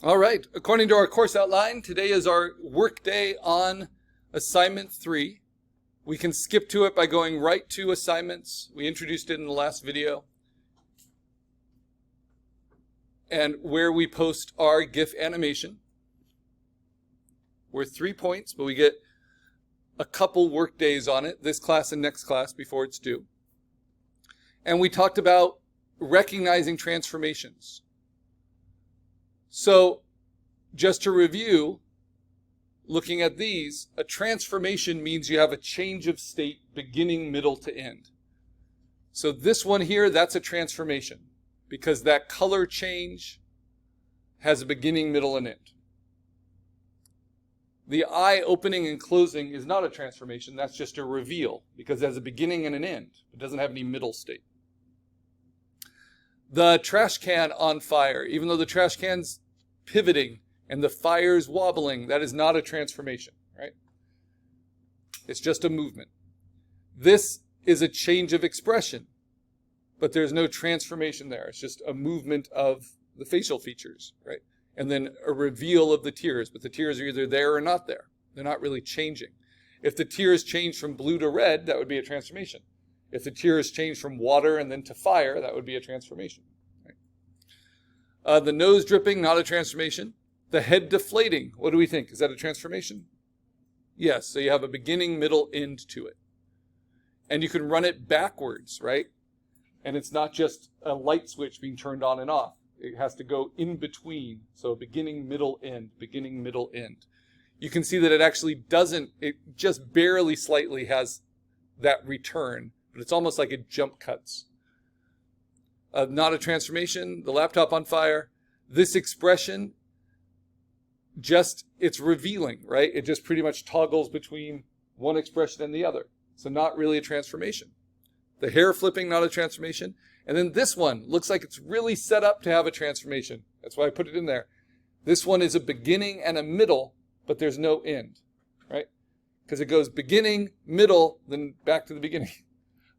All right, according to our course outline, today is our work day on assignment 3. We can skip to it by going right to assignments. We introduced it in the last video. And where we post our GIF animation. We're 3 points, but we get a couple work days on it, this class and next class, before it's due. And we talked about recognizing transformations. So, just to review, looking at these, a transformation means you have a change of state beginning, middle to end. So this one here, that's a transformation because that color change has a beginning, middle, and end. The eye opening and closing is not a transformation, that's just a reveal because it has a beginning and an end. It doesn't have any middle state. The trash can on fire, even though the trash can's pivoting and the fire's wobbling, that is not a transformation, right? It's just a movement. This is a change of expression, but there's no transformation there. It's just a movement of the facial features, right? And then a reveal of the tears, but the tears are either there or not there. They're not really changing. If the tears change from blue to red, that would be a transformation. If the tears change from water and then to fire, that would be a transformation. Right? The nose dripping, not a transformation. The head deflating, what do we think? Is that a transformation? Yes, so you have a beginning, middle, end to it. And you can run it backwards, right? And it's not just a light switch being turned on and off. It has to go in between. So beginning, middle, end, beginning, middle, end. You can see that it actually doesn't, it just barely slightly has that return, but it's almost like it jump cuts. Not a transformation, the laptop on fire. This expression, it's revealing, right? It just pretty much toggles between one expression and the other. So not really a transformation. The hair flipping, not a transformation. And then this one looks like it's really set up to have a transformation. That's why I put it in there. This one is a beginning and a middle, but there's no end, right? Because it goes beginning, middle, then back to the beginning.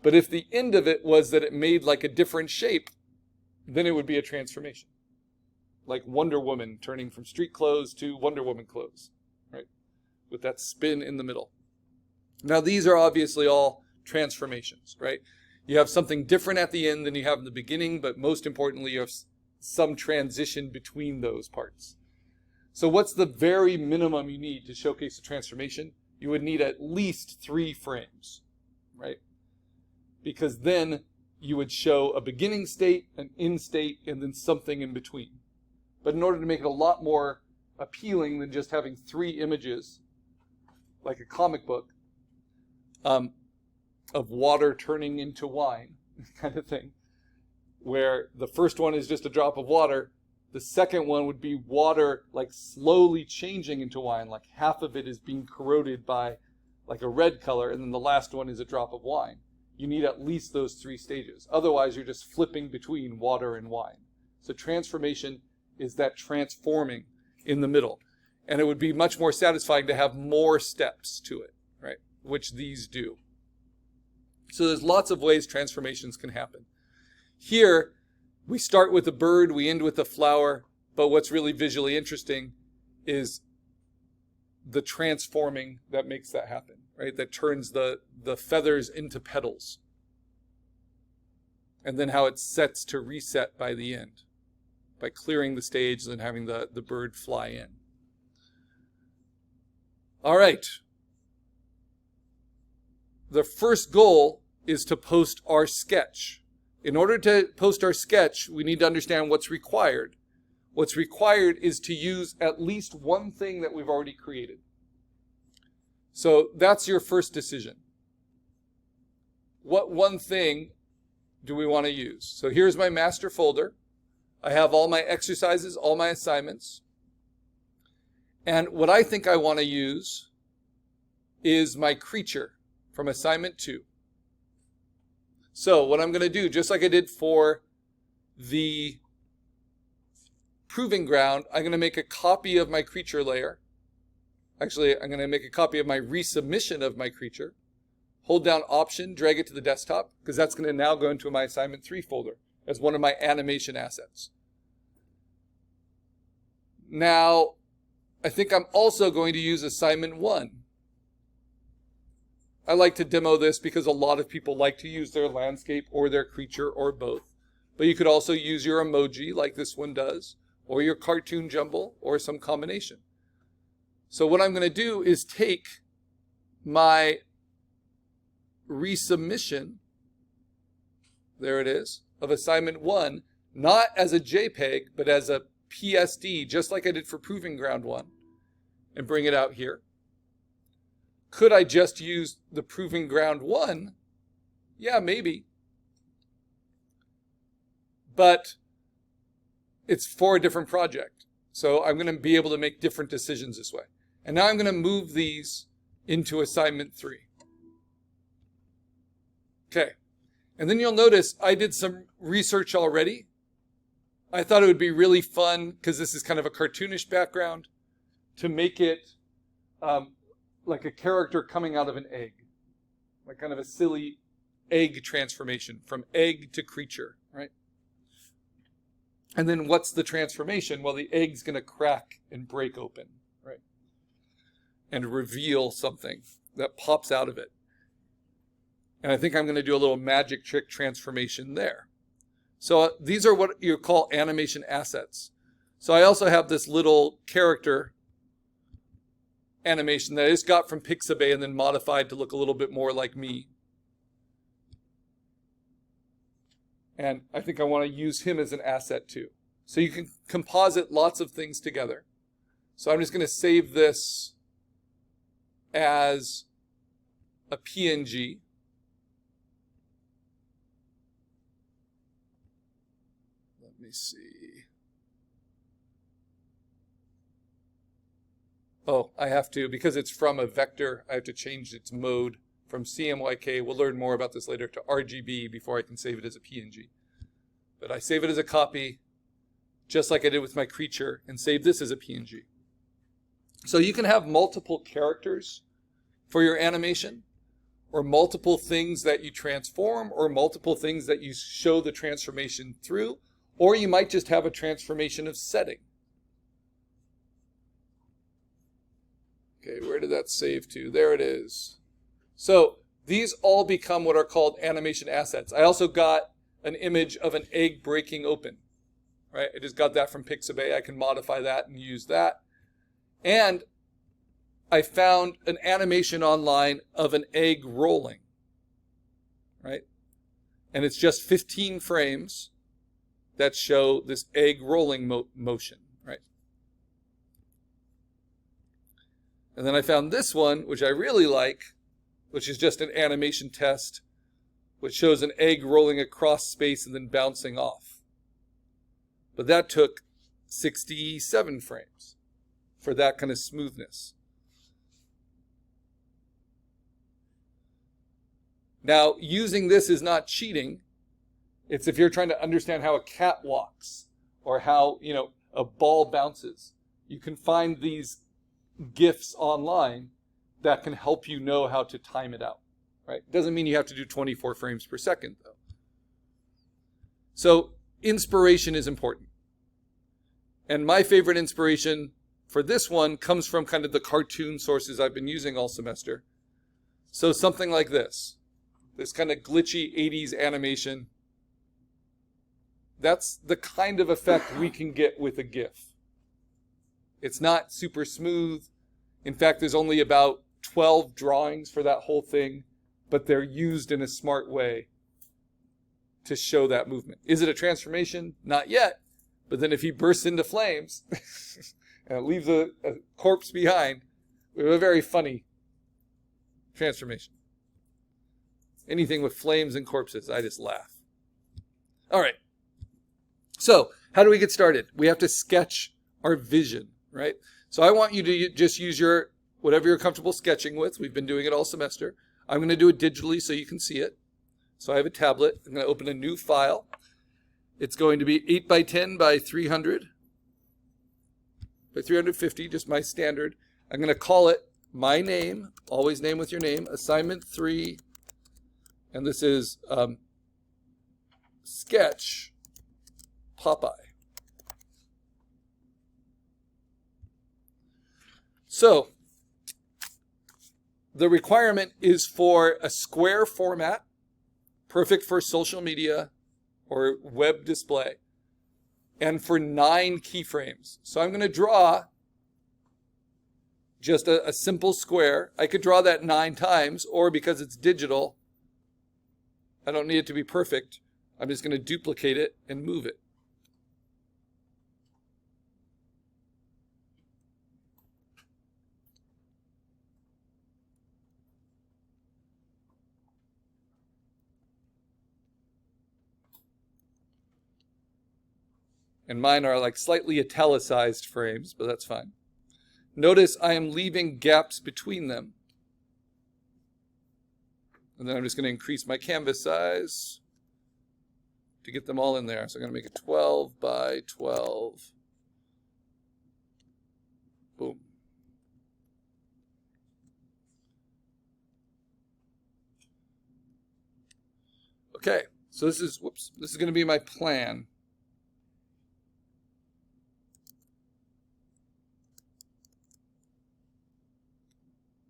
But if the end of it was that it made like a different shape, then it would be a transformation. Like Wonder Woman turning from street clothes to Wonder Woman clothes, right? With that spin in the middle. Now these are obviously all transformations, right? You have something different at the end than you have in the beginning, but most importantly, you have some transition between those parts. So what's the very minimum you need to showcase a transformation? You would need at least 3 frames, right? Because then you would show a beginning state, an end state, and then something in between. But in order to make it a lot more appealing than just having 3 images, like a comic book, of water turning into wine, kind of thing, where the first one is just a drop of water, the second one would be water like slowly changing into wine, like half of it is being corroded by like a red color, and then the last one is a drop of wine. You need at least those 3 stages. Otherwise, you're just flipping between water and wine. So transformation is that transforming in the middle. And it would be much more satisfying to have more steps to it, right? Which these do. So there's lots of ways transformations can happen. Here, we start with a bird, we end with a flower, but what's really visually interesting is the transforming that makes that happen, right? That turns the feathers into petals. And then how it sets to reset by the end, by clearing the stage and then having the bird fly in. All right. The first goal is to post our sketch. In order to post our sketch, we need to understand what's required. What's required is to use at least one thing that we've already created. So that's your first decision. What one thing do we want to use? So here's my master folder. I have all my exercises, all my assignments. And what I think I want to use is my creature from assignment 2. So what I'm going to do, just like I did for the proving ground, I'm going to make a copy of my creature layer. Actually, I'm going to make a copy of my resubmission of my creature. Hold down Option, drag it to the desktop, because that's going to now go into my assignment 3 folder as one of my animation assets. Now, I think I'm also going to use assignment 1. I like to demo this because a lot of people like to use their landscape or their creature or both. But you could also use your emoji like this one does, or your cartoon jumble, or some combination. So what I'm going to do is take my resubmission, there it is, of assignment 1, not as a JPEG, but as a PSD, just like I did for Proving Ground 1, and bring it out here. Could I just use the Proving Ground 1? Yeah, maybe. But it's for a different project. So I'm going to be able to make different decisions this way. And now I'm going to move these into assignment 3. Okay. And then you'll notice I did some research already. I thought it would be really fun, because this is kind of a cartoonish background, to make it like a character coming out of an egg. Like kind of a silly egg transformation from egg to creature, right? And then what's the transformation? Well, the egg's going to crack and break open, right? And reveal something that pops out of it. And I think I'm going to do a little magic trick transformation there. So these are what you call animation assets. So I also have this little character animation that I just got from Pixabay and then modified to look a little bit more like me. And I think I want to use him as an asset too. So you can composite lots of things together. So I'm just going to save this as a PNG. Let me see. Oh, I have to, because it's from a vector, I have to change its mode from CMYK. We'll learn more about this later, to RGB before I can save it as a PNG. But I save it as a copy, just like I did with my creature, and save this as a PNG. So you can have multiple characters for your animation, or multiple things that you transform, or multiple things that you show the transformation through, or you might just have a transformation of setting. Okay, where did that save to? There it is. So these all become what are called animation assets. I also got an image of an egg breaking open, right? I just got that from Pixabay. I can modify that and use that. And I found an animation online of an egg rolling, right? And it's just 15 frames that show this egg rolling motion, right? And then I found this one, which I really like, which is just an animation test, which shows an egg rolling across space and then bouncing off. But that took 67 frames for that kind of smoothness. Now, using this is not cheating. It's if you're trying to understand how a cat walks or how, a ball bounces. You can find these GIFs online that can help you know how to time it out, right? Doesn't mean you have to do 24 frames per second, though. So inspiration is important. And my favorite inspiration for this one comes from kind of the cartoon sources I've been using all semester. So something like this kind of glitchy 80s animation. That's the kind of effect we can get with a GIF. It's not super smooth. In fact, there's only about 12 drawings for that whole thing, but they're used in a smart way to show that movement. Is it a transformation? Not yet. But then if he bursts into flames and leaves a corpse behind, we have a very funny transformation. Anything with flames and corpses, I just laugh. All right. So how do we get started? We have to sketch our vision, right? So I want you to just use whatever you're comfortable sketching with. We've been doing it all semester. I'm going to do it digitally so you can see it. So I have a tablet. I'm going to open a new file. It's going to be 8 by 10 by 300 by 350, just my standard. I'm going to call it my name, always name with your name, assignment 3, and this is sketch Popeye. So the requirement is for a square format, perfect for social media or web display, and for 9 keyframes. So I'm going to draw just a simple square. I could draw that 9 times, or because it's digital, I don't need it to be perfect. I'm just going to duplicate it and move it. And mine are like slightly italicized frames, but that's fine. Notice I am leaving gaps between them. And then I'm just going to increase my canvas size to get them all in there. So I'm going to make it 12 by 12. Boom. Okay, so this is going to be my plan.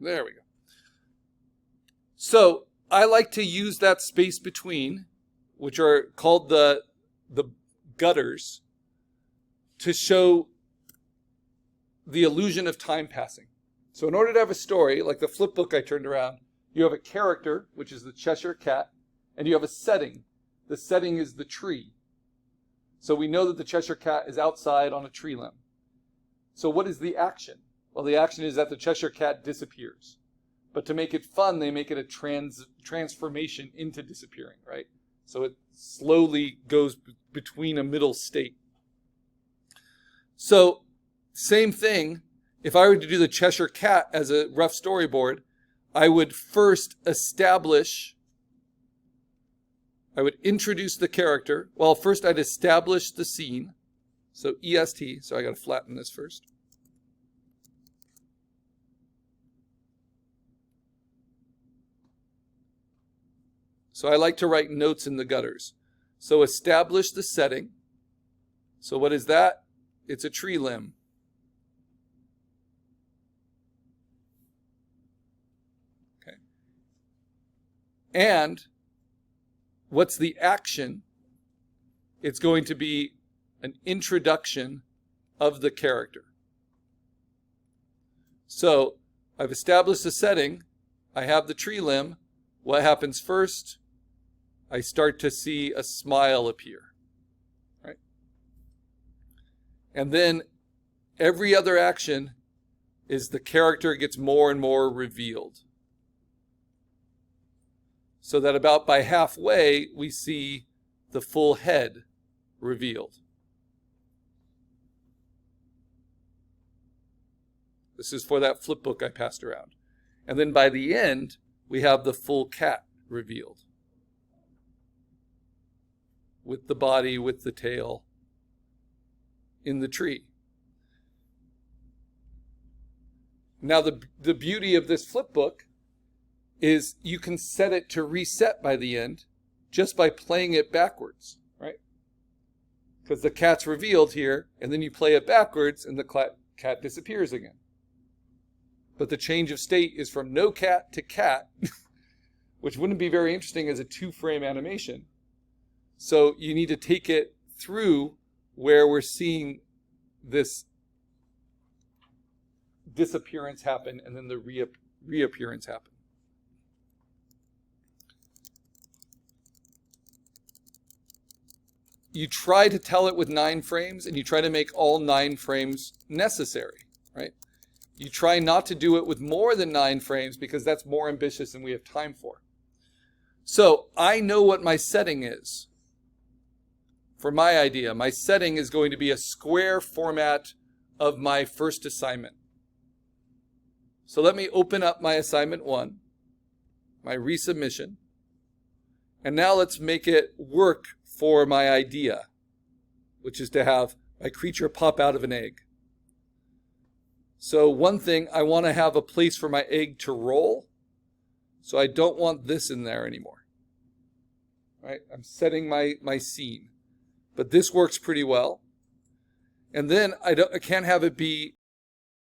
There we go. So I like to use that space between, which are called the gutters, to show the illusion of time passing. So in order to have a story, like the flip book I turned around, you have a character, which is the Cheshire Cat, and you have a setting. The setting is the tree. So we know that the Cheshire Cat is outside on a tree limb. So what is the action? Well, the action is that the Cheshire Cat disappears. But to make it fun, they make it a transformation into disappearing, right? So it slowly goes between a middle state. So same thing, if I were to do the Cheshire Cat as a rough storyboard, I would first I would introduce the character. Well, first I'd establish the scene. So EST, so I got to flatten this first. So I like to write notes in the gutters. So establish the setting. So what is that? It's a tree limb. Okay. And what's the action? It's going to be an introduction of the character. So I've established the setting. I have the tree limb. What happens first? I start to see a smile appear, right? And then every other action is the character gets more and more revealed. So that about by halfway, we see the full head revealed. This is for that flip book I passed around. And then by the end, we have the full cat revealed. With the body, with the tail, in the tree. Now the beauty of this flip book is you can set it to reset by the end just by playing it backwards, right? Because the cat's revealed here, and then you play it backwards and the cat disappears again. But the change of state is from no cat to cat, which wouldn't be very interesting as a 2-frame animation. So you need to take it through where we're seeing this disappearance happen and then the reappearance happen. You try to tell it with 9 frames, and you try to make all 9 frames necessary, right? You try not to do it with more than 9 frames because that's more ambitious than we have time for. So I know what my setting is. For my idea, my setting is going to be a square format of my first assignment. So let me open up my assignment 1, my resubmission, and now let's make it work for my idea, which is to have my creature pop out of an egg. So one thing, I want to have a place for my egg to roll, so I don't want this in there anymore. Right? I'm setting my scene. But this works pretty well. And then I can't have it be